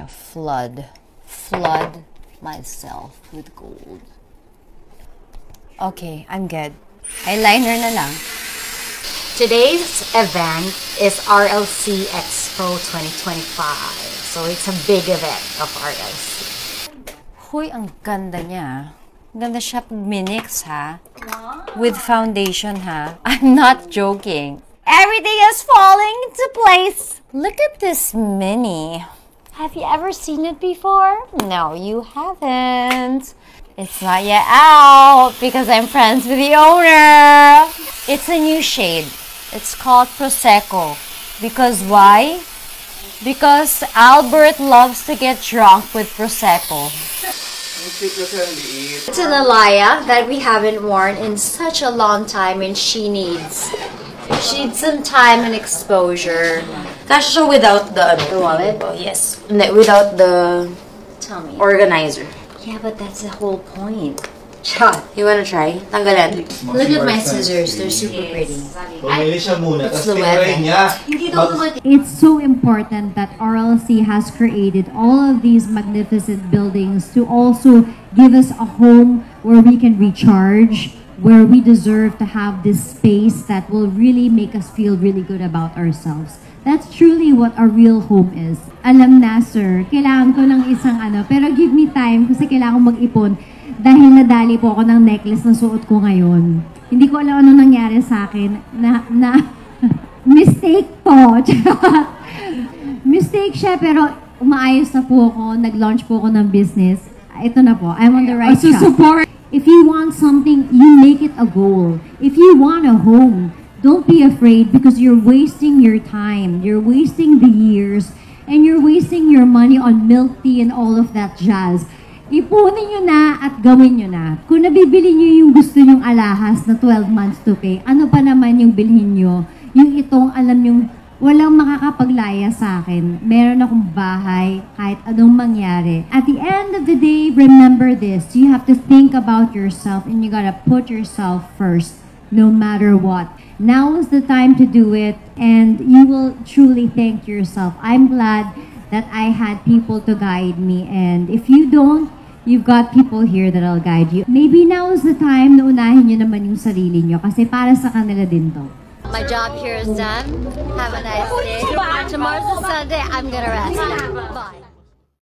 gonna flood myself with gold. Okay, I'm good. Eyeliner na lang. Today's event is RLC Expo 2025. So it's a big event of RLC. Hoy, ang ganda niya. Ganda siya pag minix, ha? With foundation, ha? I'm not joking. Everything is falling into place. Look at this mini. Have you ever seen it before? No, you haven't. It's not yet out because I'm friends with the owner. It's a new shade. It's called Prosecco. Because why? Because Albert loves to get drunk with Prosecco. It's an Alaya that we haven't worn in such a long time, and she needs some time and exposure. Kasha without the wallet? Oh, yes. Without the organizer. Yeah, but that's the whole point. Shot. You wanna try? Tanggalan. Look at my scissors. They're super pretty. It's the wedding. It's so important that RLC has created all of these magnificent buildings to also give us a home where we can recharge, where we deserve to have this space that will really make us feel really good about ourselves. That's truly what a real home is. Alam na, sir, kailangan ko ng isang pero give me time kasi kailangan ko mag-ipon dahil nadali po ako ng necklace na suot ko ngayon. Hindi ko alam anong nangyari sa akin na mistake po. Mistake siya pero umaayos na po ako, nag-launch po ako ng business. Ito na po, I'm on the right track. Support. If you want something, you make it a goal. If you want a home, don't be afraid because you're wasting your time, you're wasting the years, and you're wasting your money on milk tea and all of that jazz. Ipunin nyo na at gawin nyo na. Kung nabibili nyo yung gusto nyong alahas na 12 months to pay, ano pa naman yung bilhin nyo? Yung itong alam yung walang makakapaglaya sa akin. Meron akong bahay kahit anong mangyari. At the end of the day, remember this. You have to think about yourself and you gotta put yourself first no matter what. Now is the time to do it and you will truly thank yourself. I'm glad that I had people to guide me, and if you don't, you've got people here that'll guide you. Maybe now is the time na unahin nyo naman yung sarili nyo kasi para sa kanila din to. My job here is done. Have a nice day. Tomorrow's a Sunday. I'm gonna rest. Bye.